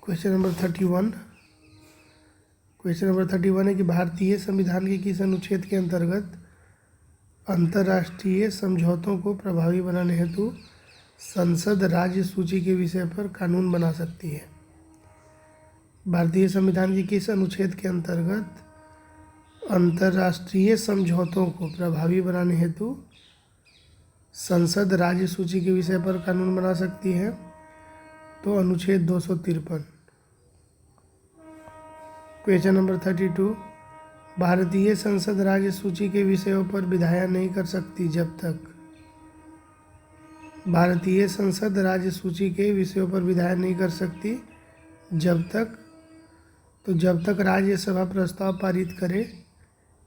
Question number 31 है कि भारतीय संविधान के किस अनुच्छेद के अंतर्गत अंतर्राष्ट्रीय समझौतों को प्रभावी बनाने हेतु संसद राज्य सूची के विषय पर कानून बना सकती है। भारतीय संविधान के किस अनुच्छेद के अंतर्गत अंतर्राष्ट्रीय समझौतों को प्रभावी बनाने हेतु संसद राज्य सूची के विषय पर कानून बना सकती है? तो अनुच्छेद 253। क्वेश्चन नंबर 32, भारतीय संसद राज्य सूची के विषयों पर विधायन नहीं कर सकती जब तक। भारतीय संसद राज्य सूची के विषयों पर विधायन नहीं कर सकती जब तक राज्यसभा प्रस्ताव पारित करे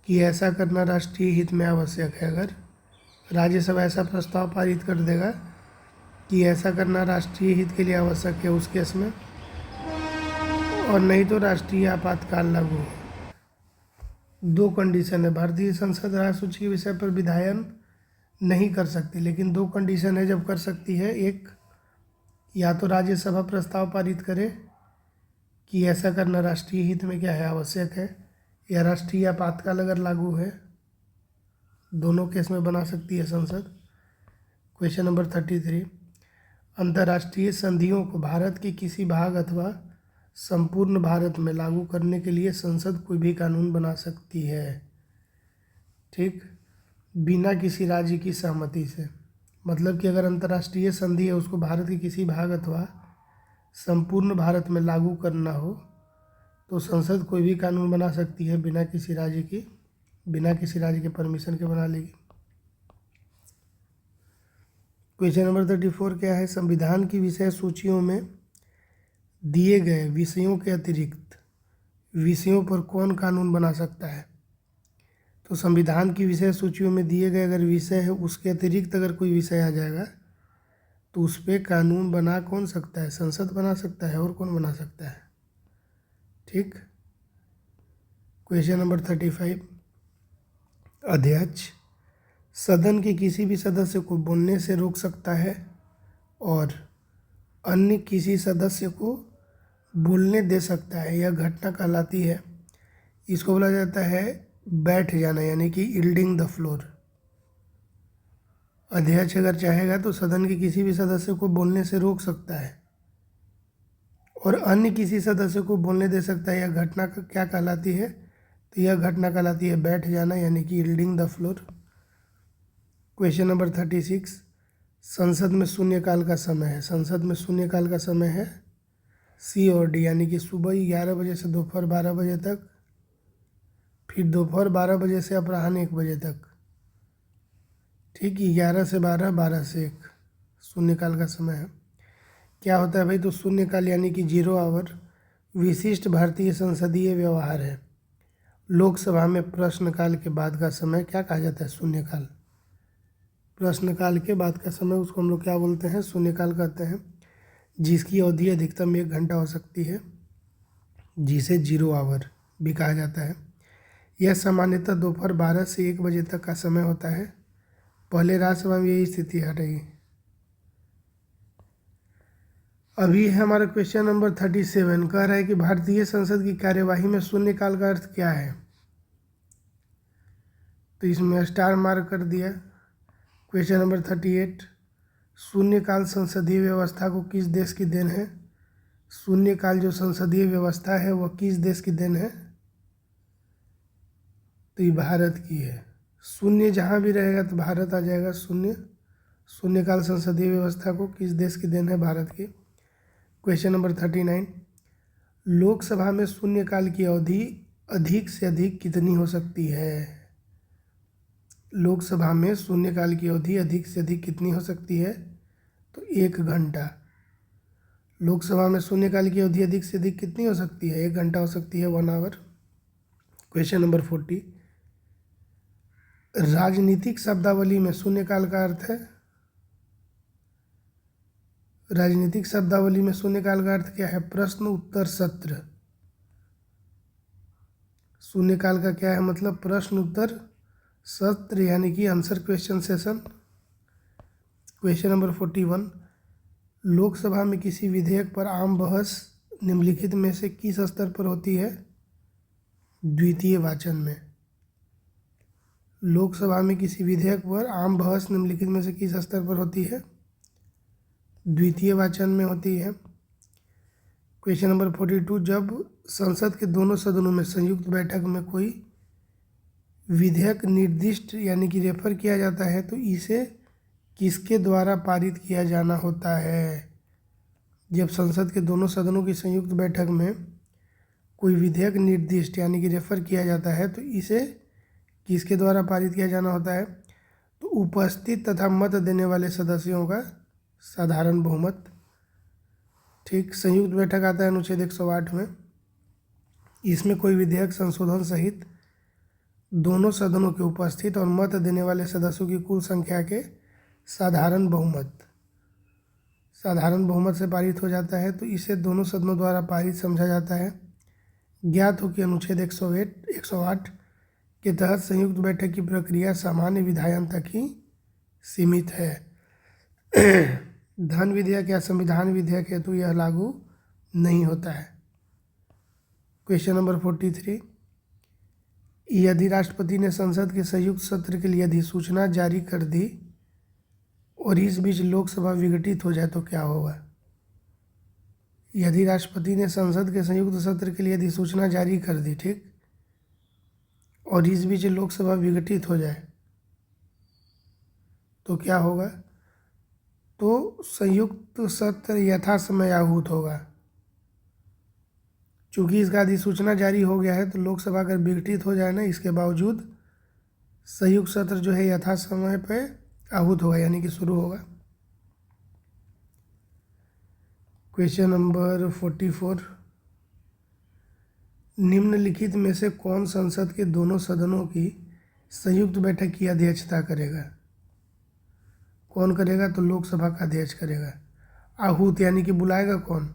कि ऐसा करना राष्ट्रीय हित में आवश्यक है। अगर राज्यसभा ऐसा प्रस्ताव पारित कर देगा कि ऐसा करना राष्ट्रीय हित के लिए आवश्यक है उस केस में, और नहीं तो राष्ट्रीय आपातकाल लागू है। दो कंडीशन है, भारतीय संसद राज्य सूची के विषय पर विधायन नहीं कर सकती, लेकिन दो कंडीशन है जब कर सकती है। एक, या तो राज्यसभा प्रस्ताव पारित करे कि ऐसा करना राष्ट्रीय हित में क्या है, आवश्यक है, या राष्ट्रीय आपातकाल अगर लागू है, दोनों केस में बना सकती है संसद। क्वेश्चन नंबर 33, अंतर्राष्ट्रीय संधियों को भारत के किसी भाग अथवा संपूर्ण भारत में लागू करने के लिए संसद कोई भी कानून बना सकती है, ठीक, बिना किसी राज्य की सहमति से। मतलब कि अगर अंतर्राष्ट्रीय संधि है उसको भारत के किसी भाग अथवा संपूर्ण भारत में लागू करना हो तो संसद कोई भी कानून बना सकती है बिना किसी राज्य के परमिशन के बना लेगी। क्वेश्चन नंबर 34 क्या है, संविधान की विषय सूचियों में दिए गए विषयों के अतिरिक्त विषयों पर कौन कानून बना सकता है? तो संविधान की विषय सूचियों में दिए गए अगर विषय है उसके अतिरिक्त अगर कोई विषय आ जाएगा तो उस पर कानून बना कौन सकता है? संसद बना सकता है। और कौन बना सकता है? ठीक। क्वेश्चन नंबर 35, अध्यक्ष सदन के किसी भी सदस्य को बोलने से रोक सकता है और अन्य किसी सदस्य को बोलने दे सकता है, यह घटना कहलाती है। इसको बोला जाता है बैठ जाना, यानी कि यील्डिंग द फ्लोर। अध्यक्ष अगर चाहेगा तो सदन के किसी भी सदस्य को बोलने से रोक सकता है और अन्य किसी सदस्य को बोलने दे सकता है। यह घटना क्या कहलाती है? तो यह घटना कहलाती है बैठ जाना, यानी कि yielding the floor. Question number 36, संसद में शून्यकाल का समय है। संसद में शून्यकाल का समय है सी और डी, यानी कि सुबह 11 बजे से दोपहर 12 बजे तक, फिर दोपहर 12 बजे से अपराह्न 1 बजे तक। ठीक, 11 से 12, 12 से 1 शून्यकाल का समय है। क्या होता है भाई? तो शून्यकाल यानी कि 0 आवर विशिष्ट भारतीय संसदीय व्यवहार है। लोकसभा में प्रश्नकाल के बाद का समय क्या कहा जाता है? शून्यकाल। प्रश्नकाल के बाद का समय उसको हम लोग क्या बोलते हैं? शून्यकाल कहते हैं, जिसकी अवधि अधिकतम 1 घंटा हो सकती है, जिसे 0 आवर भी कहा जाता है। यह सामान्यतः दोपहर 12 से 1 बजे तक का समय होता है। पहले राज्यसभा में यही स्थिति है रही। अभी है हमारा क्वेश्चन नंबर 37, कह रहा है कि भारतीय संसद की कार्यवाही में शून्यकाल का अर्थ क्या है? तो इसमें स्टार मार्क कर दिया। क्वेश्चन नंबर 38, शून्यकाल संसदीय व्यवस्था को किस देश की देन है? शून्यकाल जो संसदीय व्यवस्था है वह किस देश की देन है? तो ये भारत की है। शून्य जहाँ भी रहेगा तो भारत आ जाएगा। शून्यकाल संसदीय व्यवस्था को किस देश की देन है? भारत की। क्वेश्चन नंबर 39, लोकसभा में शून्यकाल की अवधि अधिक से अधिक कितनी हो सकती है? लोकसभा में शून्यकाल की अवधि अधिक से अधिक कितनी हो सकती है? तो 1 घंटा। लोकसभा में शून्यकाल की अवधि अधिक से अधिक कितनी हो सकती है? 1 घंटा हो सकती है, 1 आवर। क्वेश्चन नंबर 40, राजनीतिक शब्दावली में शून्यकाल का अर्थ है? राजनीतिक शब्दावली में शून्यकाल का अर्थ क्या है? प्रश्न उत्तर सत्र। शून्यकाल का क्या है मतलब? प्रश्न उत्तर सत्र, यानी कि answer question session. Question number 41, Lok Sabha में किसी विधेयक पर आम बहस निम्नलिखित में से किस स्तर पर होती है? द्वितीय वाचन में। लोकसभा में किसी विधेयक पर आम बहस निम्नलिखित में से किस स्तर पर होती है? द्वितीय वाचन में होती है। क्वेश्चन नंबर 42, जब संसद के दोनों सदनों में संयुक्त बैठक में कोई विधेयक निर्दिष्ट यानी कि रेफर किया जाता है तो इसे किसके द्वारा पारित किया जाना होता है? जब संसद के दोनों सदनों की संयुक्त बैठक में कोई विधेयक निर्दिष्ट यानी कि रेफर किया जाता है तो इसे किसके द्वारा पारित किया जाना होता है? तो उपस्थित तथा मत देने वाले सदस्यों का साधारण बहुमत। ठीक, संयुक्त बैठक आता है अनुच्छेद 108 में। इसमें कोई विधेयक संशोधन सहित दोनों सदनों के उपस्थित और मत देने वाले सदस्यों की कुल संख्या के साधारण बहुमत से पारित हो जाता है तो इसे दोनों सदनों द्वारा पारित समझा जाता है। ज्ञात हो कि अनुच्छेद 108 के तहत संयुक्त बैठक की प्रक्रिया सामान्य विधायन तक ही सीमित है। धन विधेयक या संविधान विधेयक हेतु यह लागू नहीं होता है। क्वेश्चन नंबर 43, यदि राष्ट्रपति ने संसद के संयुक्त सत्र के लिए अधिसूचना जारी कर दी और इस बीच लोकसभा विघटित हो जाए तो क्या होगा? यदि राष्ट्रपति ने संसद के संयुक्त सत्र के लिए अधिसूचना जारी कर दी, ठीक, और इस बीच लोकसभा विघटित हो जाए तो क्या होगा? तो संयुक्त सत्र यथासमय आहूत होगा। चूँकि इसका अधिसूचना जारी हो गया है तो लोकसभा अगर विघटित हो जाए ना, इसके बावजूद संयुक्त सत्र जो है यथासमय पे आहूत होगा यानी कि शुरू होगा। क्वेश्चन नंबर 44, निम्नलिखित में से कौन संसद के दोनों सदनों की संयुक्त बैठक की अध्यक्षता करेगा? कौन करेगा? तो लोकसभा का अध्यक्ष करेगा। आहूत यानी कि बुलाएगा कौन?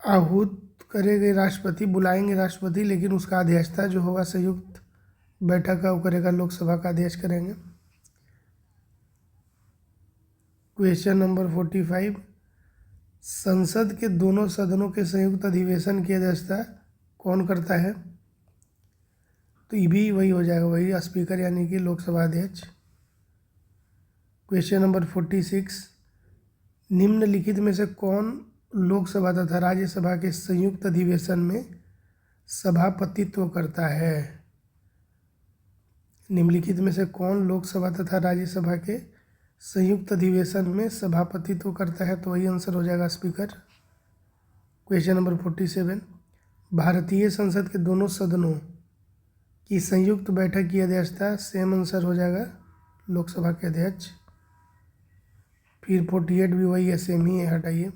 आहूत करेंगे राष्ट्रपति, बुलाएंगे राष्ट्रपति, लेकिन उसका अध्यक्षता जो होगा संयुक्त बैठक का वो करेगा लोकसभा का अध्यक्ष करेंगे। क्वेश्चन नंबर 45, संसद के दोनों सदनों के संयुक्त अधिवेशन की अध्यक्षता कौन करता है? तो ये भी वही हो जाएगा, वही स्पीकर यानी कि लोकसभा अध्यक्ष। क्वेश्चन नंबर 46, निम्नलिखित में से कौन लोकसभा तथा राज्यसभा के संयुक्त अधिवेशन में सभापतित्व करता है? निम्नलिखित में से कौन लोकसभा तथा राज्यसभा के संयुक्त अधिवेशन में सभापतित्व करता है? तो वही आंसर हो जाएगा स्पीकर। क्वेश्चन नंबर 47, भारतीय संसद के दोनों सदनों की संयुक्त बैठक की अध्यक्षता सेम आंसर हो जाएगा लोकसभा के अध्यक्ष। फिर 48 भी वही है, सेम ही है, हटाइए।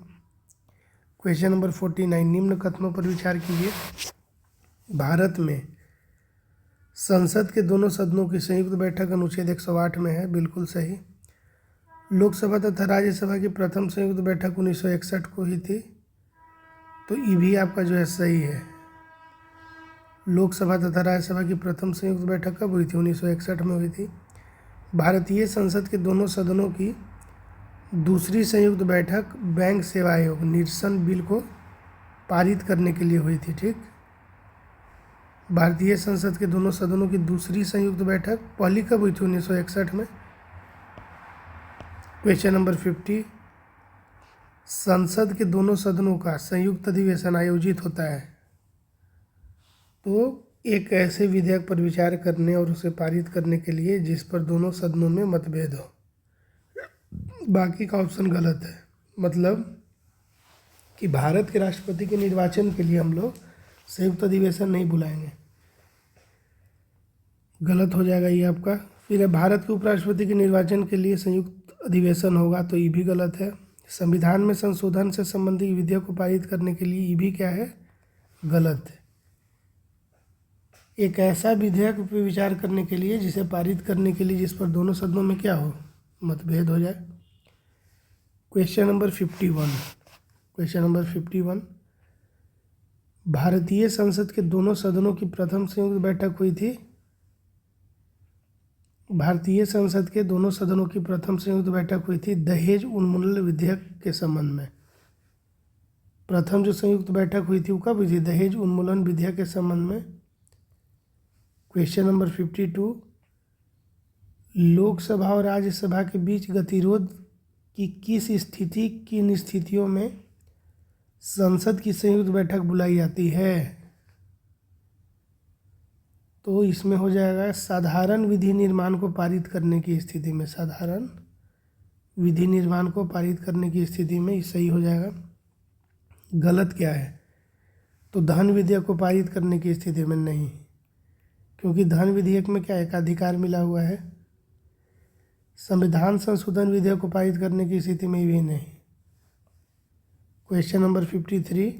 क्वेश्चन नंबर 49, निम्न कथनों पर विचार कीजिए। भारत में संसद के दोनों सदनों की संयुक्त बैठक अनुच्छेद 108 में है, बिल्कुल सही। लोकसभा तथा राज्यसभा की प्रथम संयुक्त बैठक 1961 को हुई थी, तो ये भी आपका जो है सही है। लोकसभा तथा राज्यसभा की प्रथम संयुक्त बैठक कब हुई थी? 1961 में हुई थी। भारतीय संसद के दोनों सदनों की दूसरी संयुक्त बैठक बैंक सेवा आयोग निरसन बिल को पारित करने के लिए हुई थी, ठीक। भारतीय संसद के दोनों सदनों की दूसरी संयुक्त बैठक पहली कब हुई थी? 1961 में। क्वेश्चन नंबर 50, संसद के दोनों सदनों का संयुक्त अधिवेशन आयोजित होता है तो एक ऐसे विधेयक पर विचार करने और उसे पारित करने के लिए जिस पर दोनों सदनों में मतभेद हो। बाकी का ऑप्शन गलत है, मतलब कि भारत के राष्ट्रपति के निर्वाचन के लिए हम लोग संयुक्त अधिवेशन नहीं बुलाएंगे, गलत हो जाएगा ये आपका। फिर है भारत के उपराष्ट्रपति के निर्वाचन के लिए संयुक्त अधिवेशन होगा, तो ये भी गलत है। संविधान में संशोधन से संबंधित विधेयक को पारित करने के लिए ये भी क्या है? गलत है। एक ऐसा विधेयक पर विचार करने के लिए जिसे पारित करने के लिए जिस पर दोनों सदनों में क्या हो? मतभेद हो जाए। क्वेश्चन नंबर 51, भारतीय संसद के दोनों सदनों की प्रथम संयुक्त बैठक हुई थी भारतीय संसद के दोनों सदनों की प्रथम संयुक्त बैठक हुई थी दहेज उन्मूलन विधेयक के संबंध में। प्रथम जो संयुक्त बैठक हुई थी वो कब हुई थी? दहेज उन्मूलन विधेयक के संबंध में। क्वेश्चन नंबर 52, लोकसभा और राज्यसभा के बीच गतिरोध की किस स्थिति किन स्थितियों में संसद की संयुक्त बैठक बुलाई जाती है? तो इसमें हो जाएगा साधारण विधि निर्माण को पारित करने की स्थिति में। साधारण विधि निर्माण को पारित करने की स्थिति में सही हो जाएगा। गलत क्या है? तो धन विधेयक को पारित करने की स्थिति में नहीं, क्योंकि धन विधेयक में क्या एकाधिकार मिला हुआ है। संविधान संशोधन विधेयक को पारित करने की स्थिति में भी नहीं। क्वेश्चन नंबर 53,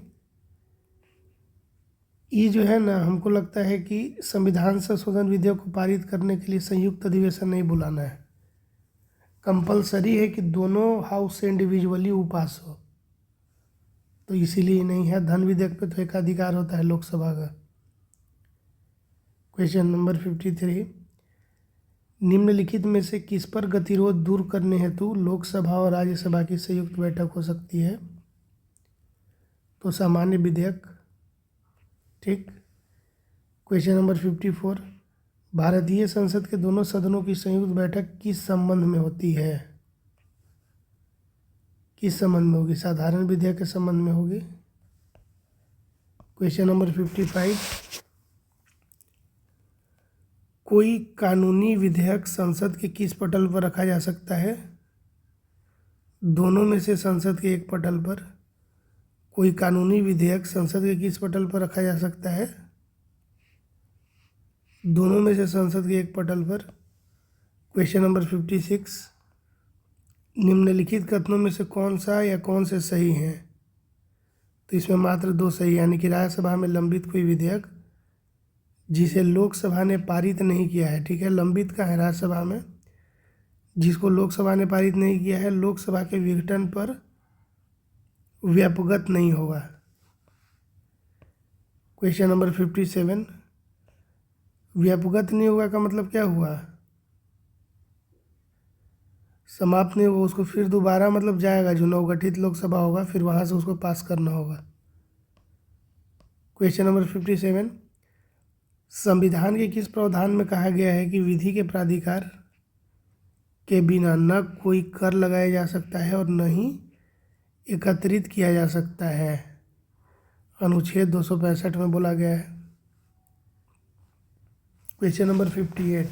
ये जो है ना, हमको लगता है कि संविधान संशोधन विधेयक को पारित करने के लिए संयुक्त अधिवेशन नहीं बुलाना है। कंपलसरी है कि दोनों हाउस से इंडिविजुअली वो पास हो, तो इसीलिए नहीं है। धन विधेयक पे तो एकाधिकार होता है लोकसभा का। क्वेश्चन नंबर 53, निम्नलिखित में से किस पर गतिरोध दूर करने हेतु लोकसभा और राज्यसभा की संयुक्त बैठक हो सकती है? तो सामान्य विधेयक। ठीक। क्वेश्चन नंबर 54, भारतीय संसद के दोनों सदनों की संयुक्त बैठक किस संबंध में होती है? किस संबंध में होगी? साधारण विधेयक के संबंध में होगी। क्वेश्चन नंबर 55, कोई कानूनी विधेयक संसद के किस पटल पर रखा जा सकता है? दोनों में से संसद के एक पटल पर। कोई कानूनी विधेयक संसद के किस पटल पर रखा जा सकता है? दोनों में से संसद के एक पटल पर। क्वेश्चन नंबर 56, निम्नलिखित कथनों में से कौन सा या कौन से सही हैं? तो इसमें मात्र दो सही, यानी कि राज्यसभा में लंबित कोई विधेयक जिसे लोकसभा ने पारित नहीं किया है। ठीक है, लंबित का है राज्यसभा में, जिसको लोकसभा ने पारित नहीं किया है, लोकसभा के विघटन पर व्यापगत नहीं होगा। क्वेश्चन नंबर 57, व्यापगत नहीं होगा का मतलब क्या हुआ? समाप्त नहीं होगा, उसको फिर दोबारा मतलब जाएगा, जो नवगठित लोकसभा होगा फिर वहाँ से उसको पास करना होगा। क्वेश्चन नंबर 57, संविधान के किस प्रावधान में कहा गया है कि विधि के प्राधिकार के बिना न कोई कर लगाया जा सकता है और न ही एकत्रित किया जा सकता है? अनुच्छेद 265 में बोला गया है। क्वेश्चन नंबर 58,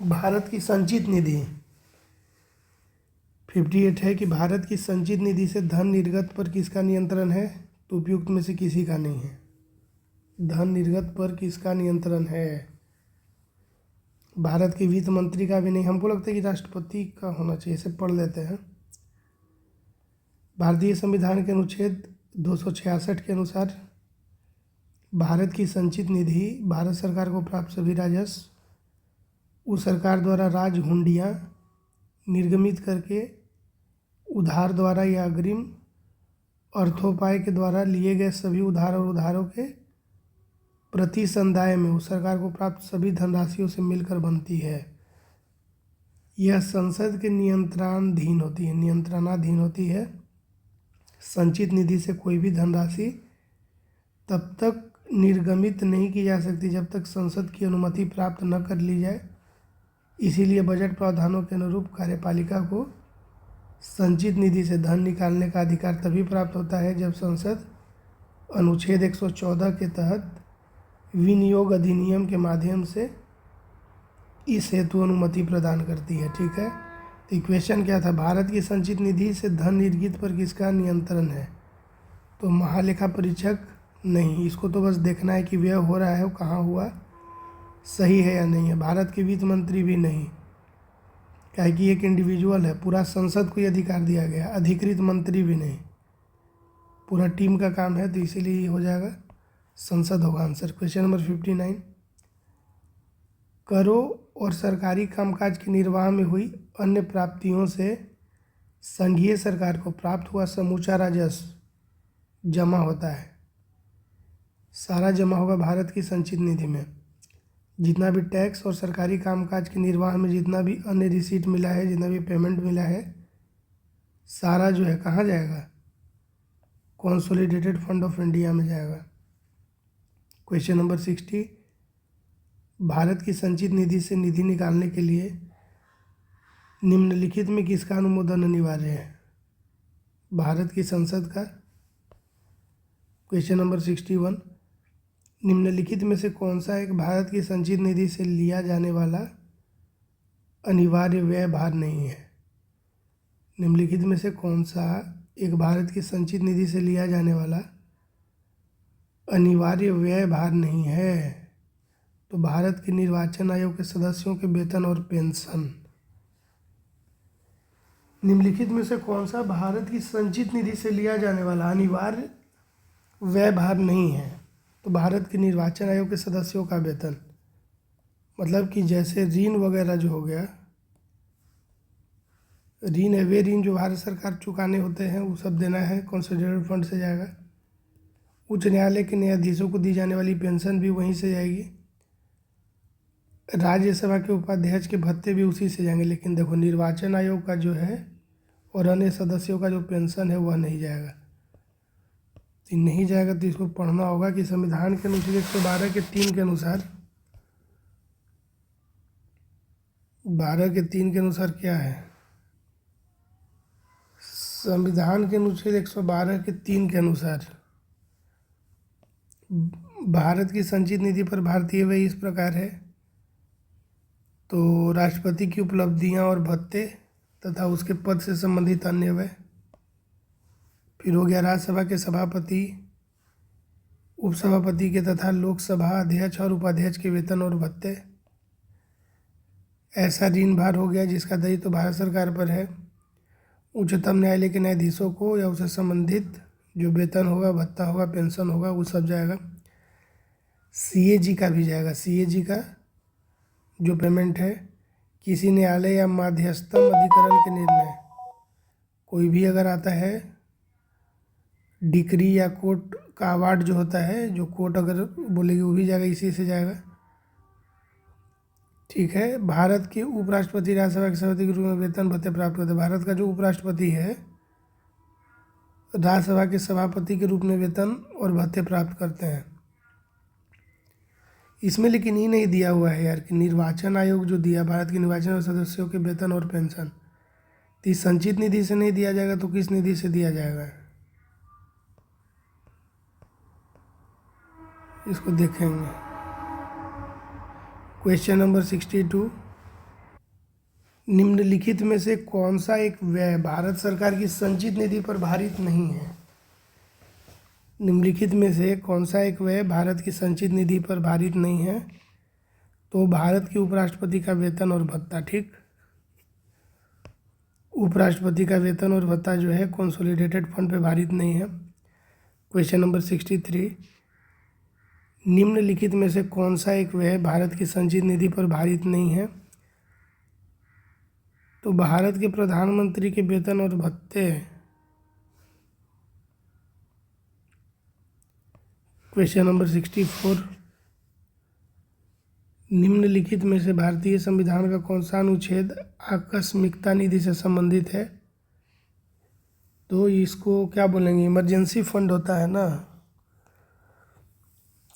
भारत की संचित निधि। 58 है कि भारत की संचित निधि से धन निर्गत पर किसका नियंत्रण है? तो उपयुक्त में से किसी का नहीं है। धन निर्गत पर किसका नियंत्रण है? भारत के वित्त मंत्री का भी नहीं। हमको लगता है कि राष्ट्रपति का होना चाहिए। इसे पढ़ लेते हैं। भारतीय संविधान के अनुच्छेद 266 के अनुसार भारत की संचित निधि भारत सरकार को प्राप्त सभी राजस्व उस सरकार द्वारा राज हुंडियाँ निर्गमित करके उधार द्वारा या अग्रिम अर्थोपाय के द्वारा लिए गए सभी उधार और उधारों के प्रति संदाय में उस सरकार को प्राप्त सभी धनराशियों से मिलकर बनती है। यह संसद के नियंत्रणाधीन होती है। संचित निधि से कोई भी धनराशि तब तक निर्गमित नहीं की जा सकती जब तक संसद की अनुमति प्राप्त न कर ली जाए। इसीलिए बजट प्रावधानों के अनुरूप कार्यपालिका को संचित निधि से धन निकालने का अधिकार तभी प्राप्त होता है जब संसद अनुच्छेद 114 के तहत विनियोग अधिनियम के माध्यम से इस हेतु अनुमति प्रदान करती है। ठीक है, तो इक्वेशन क्या था? भारत की संचित निधि से धन निर्गत पर किसका नियंत्रण है? तो महालेखा परीक्षक नहीं। इसको तो बस देखना है कि व्यय हो रहा है वो कहाँ हुआ, सही है या नहीं है। भारत के वित्त मंत्री भी नहीं, क्या कि एक इंडिविजुअल है, पूरा संसद को ही अधिकार दिया गया। अधिकृत मंत्री भी नहीं, पूरा टीम का काम है, तो इसीलिए हो जाएगा संसद होगा आंसर। क्वेश्चन नंबर 59, करों और सरकारी कामकाज के निर्वाह में हुई अन्य प्राप्तियों से संघीय सरकार को प्राप्त हुआ समूचा राजस्व जमा होता है। सारा जमा होगा भारत की संचित निधि में। जितना भी टैक्स और सरकारी कामकाज के निर्वाह में जितना भी अन्य रिसीट मिला है, जितना भी पेमेंट मिला है, सारा जो है कहाँ जाएगा? कंसोलिडेटेड फंड ऑफ इंडिया में जाएगा। क्वेश्चन नंबर 60, भारत की संचित निधि से निधि निकालने के लिए निम्नलिखित में किसका अनुमोदन अनिवार्य है? भारत की संसद का। क्वेश्चन नंबर 61, निम्नलिखित में से कौन सा एक भारत की संचित निधि से लिया जाने वाला अनिवार्य व्यय भार नहीं है? निम्नलिखित में से कौन सा एक भारत की संचित निधि से लिया जाने वाला अनिवार्य व्यय भार नहीं है? तो भारत के निर्वाचन आयोग के सदस्यों के वेतन और पेंशन। निम्नलिखित में से कौन सा भारत की संचित निधि से लिया जाने वाला अनिवार्य व्यय भार नहीं है? तो भारत के निर्वाचन आयोग के सदस्यों का वेतन। मतलब कि जैसे ऋण वगैरह जो हो गया, ऋण है, वे ऋण जो भारत सरकार चुकाने होते हैं वो सब देना है, कंसोलिडेटेड फंड से जाएगा। उच्च न्यायालय के न्यायाधीशों को दी जाने वाली पेंशन भी वहीं से जाएगी। राज्यसभा के उपाध्यक्ष के भत्ते भी उसी से जाएंगे। लेकिन देखो, निर्वाचन आयोग का जो है और अन्य सदस्यों का जो पेंशन है वह नहीं जाएगा। तो नहीं जाएगा तो इसको पढ़ना होगा कि संविधान के अनुच्छेद 112 के 3 के अनुसार, 12 के 3 के अनुसार क्या है? संविधान के अनुच्छेद 112 के 3 के अनुसार भारत की संचित निधि पर भारतीय व्यय इस प्रकार है। तो राष्ट्रपति की उपलब्धियां और भत्ते तथा उसके पद से संबंधित अन्य व्यय। फिर हो गया राज्यसभा के सभापति, उपसभापति के तथा लोकसभा अध्यक्ष और उपाध्यक्ष के वेतन और भत्ते। ऐसा ऋण भार हो गया जिसका दायित्व तो भारत सरकार पर है। उच्चतम न्यायालय के न्यायाधीशों को या उससे संबंधित जो वेतन होगा, भत्ता होगा, पेंशन होगा, वो सब जाएगा। सीएजी का भी जाएगा। सीएजी का जो पेमेंट है, किसी न्यायालय या मध्यस्थम अधिकरण के निर्णय, कोई भी अगर आता है, डिक्री या कोर्ट का अवार्ड जो होता है, जो कोर्ट अगर बोलेगी वो भी जाएगा, इसी से जाएगा। ठीक है। भारत के उपराष्ट्रपति राज्यसभा के सभापति के रूप में वेतन भत्ते प्राप्त करते हैं। भारत का जो उपराष्ट्रपति है राज्यसभा के सभापति के रूप में वेतन और भत्ते प्राप्त करते हैं। इसमें लेकिन ये नहीं दिया हुआ है यार कि निर्वाचन आयोग जो दिया, भारत के निर्वाचन आयोग सदस्यों के वेतन और पेंशन, तो इस संचित निधि से नहीं दिया जाएगा तो किस निधि से दिया जाएगा, इसको देखेंगे। क्वेश्चन नंबर 62, निम्नलिखित में से कौन सा एक व्यय भारत सरकार की संचित निधि पर भारित नहीं है? निम्नलिखित में से कौन सा एक व्यय भारत की संचित निधि पर भारित नहीं है? तो भारत के उपराष्ट्रपति का वेतन और भत्ता। ठीक, उपराष्ट्रपति का वेतन और भत्ता जो है कंसोलिडेटेड फंड पे भारित नहीं है। क्वेश्चन नंबर 63, निम्नलिखित में से कौन सा एक व्यय भारत की संचित निधि पर भारित नहीं है? तो भारत के प्रधानमंत्री के वेतन और भत्ते। क्वेश्चन नंबर 64, निम्नलिखित में से भारतीय संविधान का कौन सा अनुच्छेद आकस्मिकता निधि से संबंधित है? तो इसको क्या बोलेंगे, इमरजेंसी फंड होता है ना,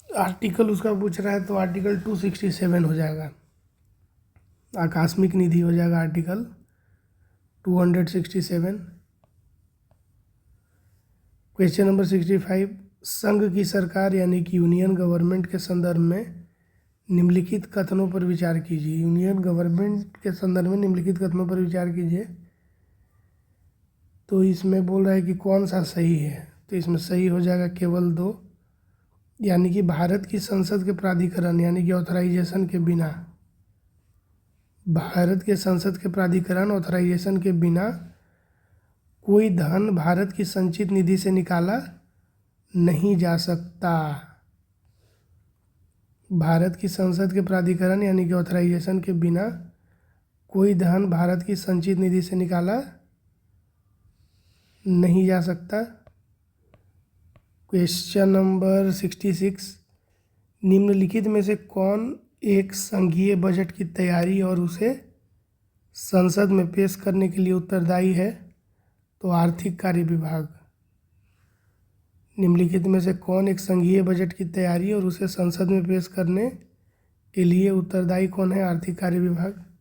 आर्टिकल उसका पूछ रहा है तो आर्टिकल 267 हो जाएगा, आकस्मिक निधि हो जाएगा आर्टिकल 267। क्वेश्चन नंबर 65, संघ की सरकार यानी कि यूनियन गवर्नमेंट के संदर्भ में निम्नलिखित कथनों पर विचार कीजिए। यूनियन गवर्नमेंट के संदर्भ में निम्नलिखित कथनों पर विचार कीजिए। तो इसमें बोल रहा है कि कौन सा सही है, तो इसमें सही हो जाएगा केवल 2, यानी कि भारत की संसद के प्राधिकरण यानी कि ऑथराइजेशन के बिना, भारत के संसद के प्राधिकरण ऑथराइजेशन के बिना कोई धन भारत की संचित निधि से निकाला नहीं जा सकता। भारत की संसद के प्राधिकरण यानी कि ऑथराइजेशन के बिना कोई धन भारत की संचित निधि से निकाला नहीं जा सकता। क्वेश्चन नंबर 66, निम्नलिखित में से कौन एक संघीय बजट की तैयारी और उसे संसद में पेश करने के लिए उत्तरदायी है? तो आर्थिक कार्य विभाग। निम्नलिखित में से कौन एक संघीय बजट की तैयारी और उसे संसद में पेश करने के लिए उत्तरदायी कौन है? आर्थिक कार्य विभाग।